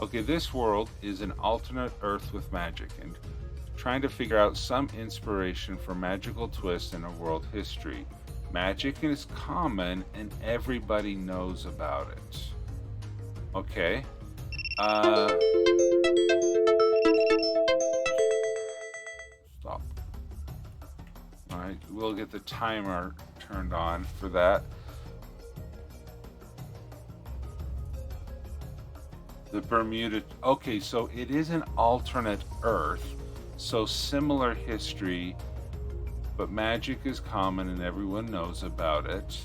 Okay, this world is an alternate Earth with magic, and trying to figure out some inspiration for magical twists in a world history. Magic is common and everybody knows about it. Okay. Uh Stop. All right, we'll get the timer turned on for that. The Bermuda. Okay, so it is an alternate Earth. So similar history, but magic is common and everyone knows about it.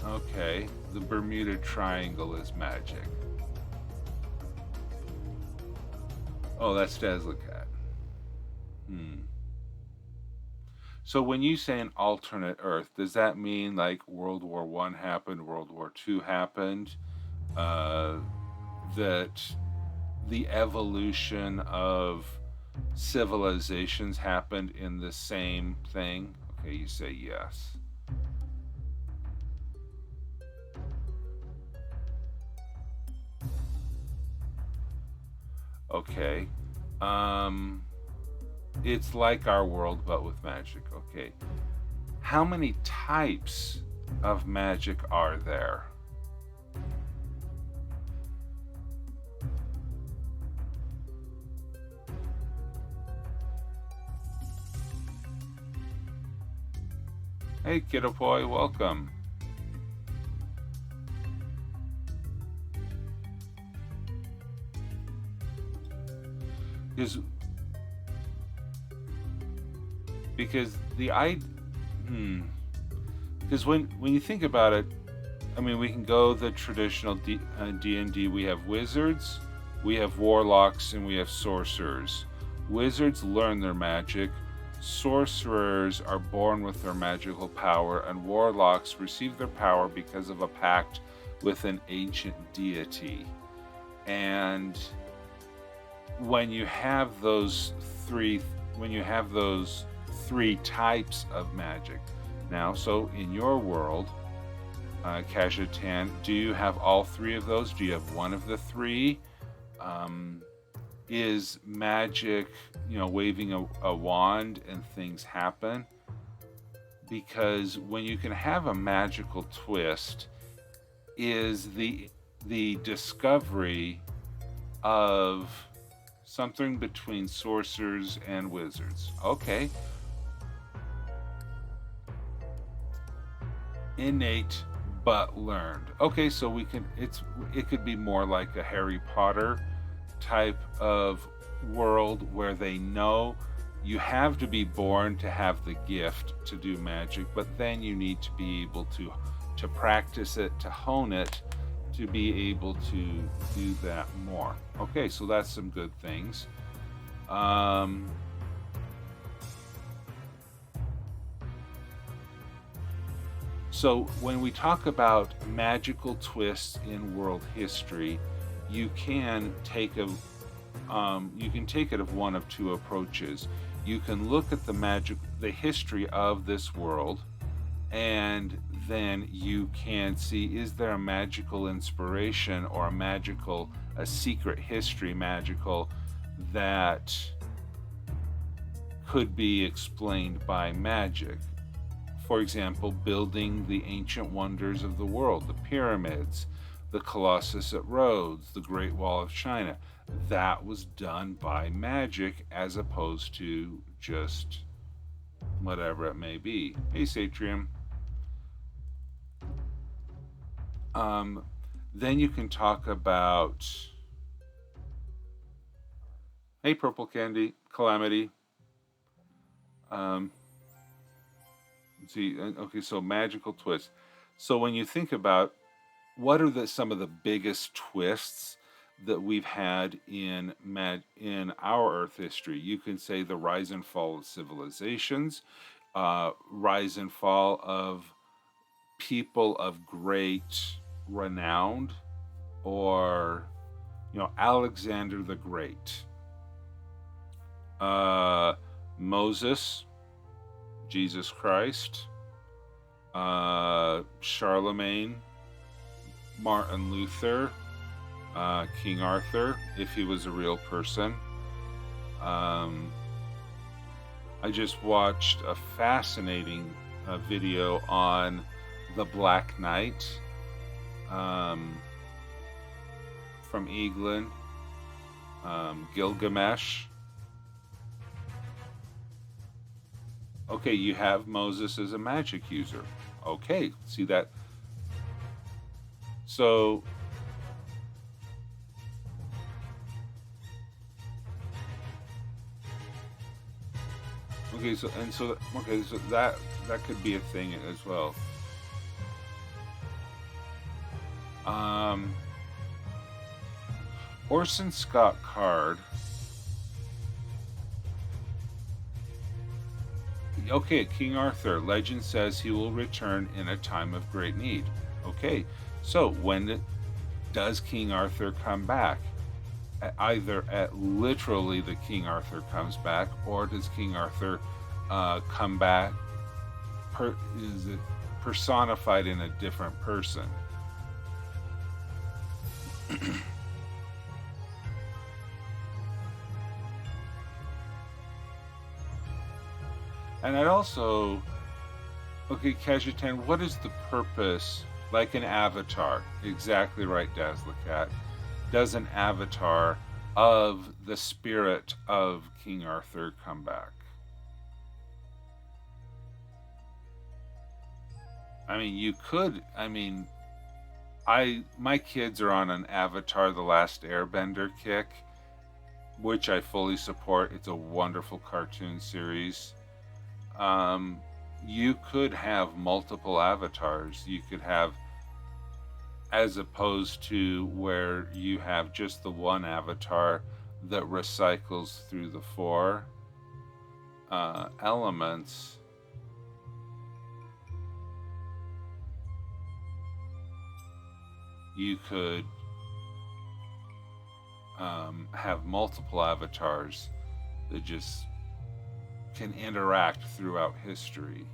Okay, the Bermuda Triangle is magic. Oh, that's Dazzlecat. So when you say an alternate Earth, does that mean like World War One happened, World War Two happened, that the evolution of civilizations happened in the same thing? Okay, you say yes. Okay. It's like our world, but with magic. Okay. How many types of magic are there? Hey, kiddo boy, welcome. Because because when you think about it, I mean, we can go the traditional D&D. We have wizards, we have warlocks, and we have sorcerers. Wizards learn their magic. Sorcerers are born with their magical power, and warlocks receive their power because of a pact with an ancient deity. And when you have those three types of magic now, so in your world, Kajatan, do you have all three of those? Do you have one of the three? Is magic, waving a wand and things happen? Because when you can have a magical twist, is the discovery of something between sorcerers and wizards. Okay. Innate but learned. Okay, so it could be more like a Harry Potter type of world where they know you have to be born to have the gift to do magic, but then you need to be able to practice it, to hone it, to be able to do that more. Okay, so that's some good things. So when we talk about magical twists in world history, you can take it of one of two approaches. You can look at the history of this world, and then you can see, is there a magical inspiration or a secret history magical that could be explained by magic. For example, building the ancient wonders of the world, the pyramids, the Colossus at Rhodes, the Great Wall of China. That was done by magic as opposed to just whatever it may be. Hey, Satrium. Then you can talk about, hey, Purple Candy, Calamity. Let's see, okay, so magical twist. So when you think about what are some of the biggest twists that we've had in our Earth history, you can say the rise and fall of civilizations, rise and fall of people of great renown, or Alexander the Great, Moses, Jesus Christ, Charlemagne, Martin Luther, King Arthur, if he was a real person. Um, I just watched a fascinating video on the Black Knight um, from England, Gilgamesh. Okay, you have Moses as a magic user. Okay, see that? So, so that could be a thing as well. Orson Scott Card. Okay, King Arthur. Legend says he will return in a time of great need. Okay, so when does King Arthur come back? Either at literally the King Arthur comes back, or does King Arthur come back? Is it personified in a different person? And I'd also, okay, Kajitan, what is the purpose, like an avatar? Exactly right, Dazzlecat. Does an avatar of the spirit of King Arthur come back? I mean, you could, my kids are on an Avatar The Last Airbender kick, which I fully support. It's a wonderful cartoon series. You could have multiple avatars. You could have, as opposed to where you have just the one avatar that recycles through the four elements. You could have multiple avatars that just can interact throughout history.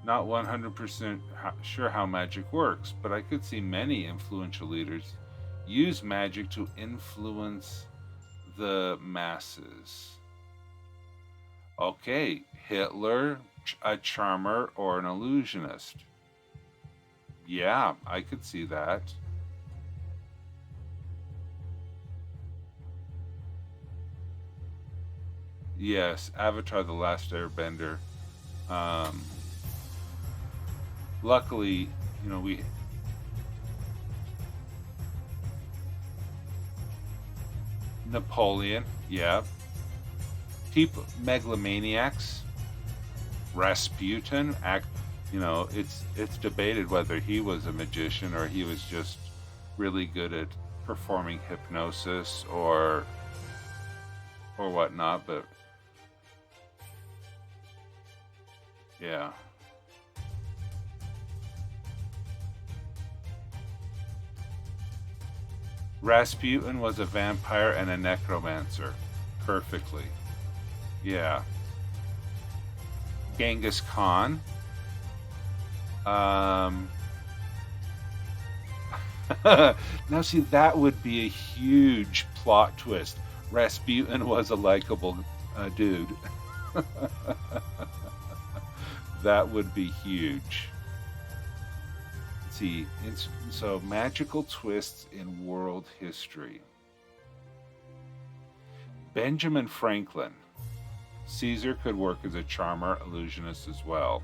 Not 100% sure how magic works, but I could see many influential leaders use magic to influence the masses. Okay, Hitler, a charmer, or an illusionist. Yeah, I could see that. Yes, Avatar The Last Airbender. Luckily, we... Napoleon, yeah. People, megalomaniacs. Rasputin, it's debated whether he was a magician or he was just really good at performing hypnosis or whatnot, but yeah. Rasputin was a vampire and a necromancer. Perfectly. Yeah. Genghis Khan. Now, see, that would be a huge plot twist. Rasputin was a likable dude. That would be huge. See, so magical twists in world history. Benjamin Franklin. Caesar could work as a charmer, illusionist as well.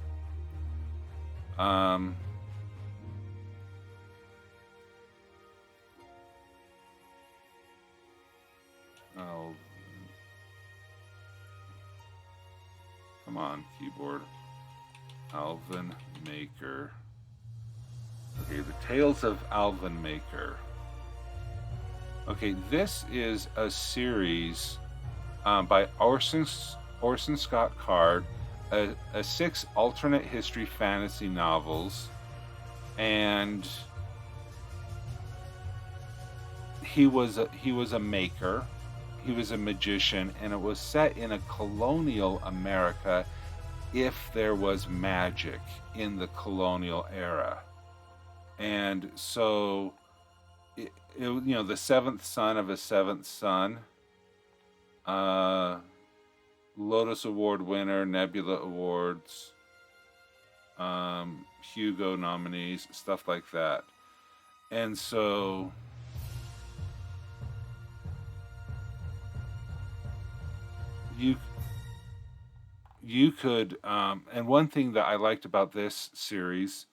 Oh, come on, keyboard. Alvin Maker. Okay, the Tales of Alvin Maker. Okay, this is a series by Orson Scott Card, a 6 alternate history fantasy novels, and he was a maker, he was a magician, and it was set in a colonial America if there was magic in the colonial era. And so the seventh son of a seventh son, uh, Lotus Award winner, Nebula Awards, Hugo nominees, stuff like that. And so you could, and one thing that I liked about this series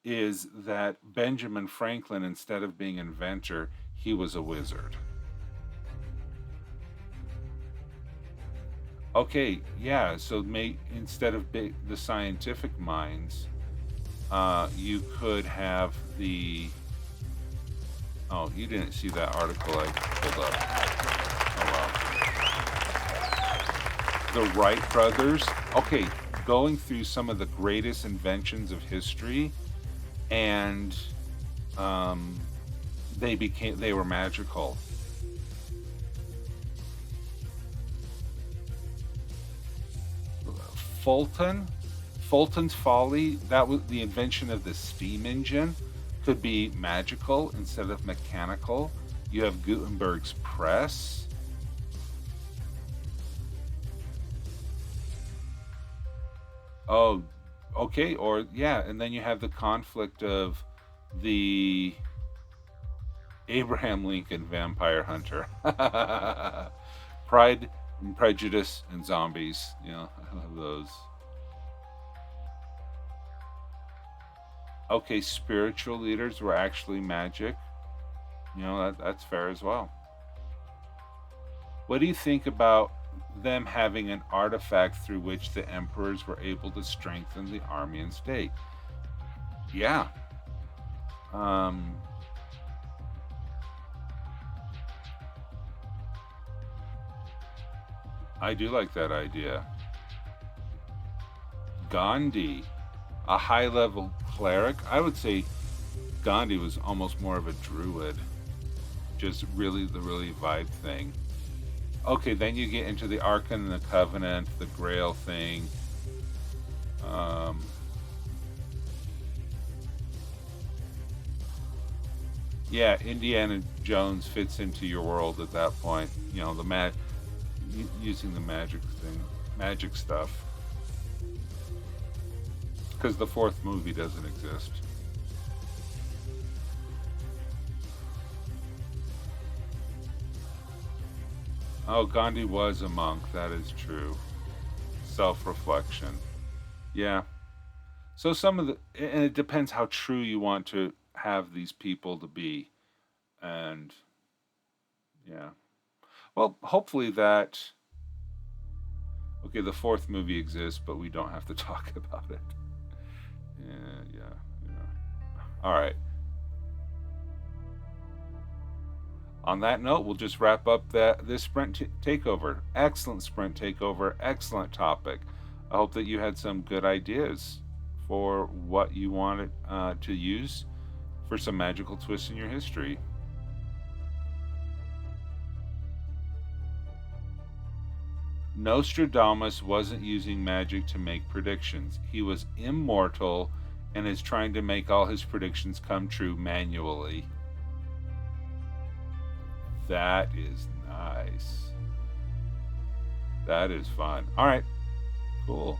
is that Benjamin Franklin, instead of being an inventor, he was a wizard. Okay, yeah. So instead of the scientific minds, you could have the. Oh, you didn't see that article I pulled up. Oh wow. The Wright brothers. Okay, going through some of the greatest inventions of history, and they were magical. Fulton's Folly, that was the invention of the steam engine, could be magical instead of mechanical. You have Gutenberg's press. Oh, okay, or yeah, and then you have the conflict of the Abraham Lincoln vampire hunter. Pride and Prejudice and Zombies, I love those. Okay, spiritual leaders were actually magic. That's fair as well. What do you think about them having an artifact through which the emperors were able to strengthen the army and state? Yeah. I do like that idea. Gandhi, a high level cleric. I would say Gandhi was almost more of a druid. Just really the really vibe thing. Okay, then you get into the Ark and the Covenant, the Grail thing. Yeah, Indiana Jones fits into your world at that point. Using the magic stuff. Because the fourth movie doesn't exist. Oh, Gandhi was a monk. That is true. Self-reflection. Yeah. So and it depends how true you want to have these people to be. And yeah. Well, hopefully that. Okay, the fourth movie exists, but we don't have to talk about it. Yeah. All right. On that note, we'll just wrap up this sprint takeover. Excellent sprint takeover. Excellent topic. I hope that you had some good ideas for what you wanted to use for some magical twists in your history. Nostradamus wasn't using magic to make predictions. He was immortal and is trying to make all his predictions come true manually. That is nice. That is fun. All right. Cool.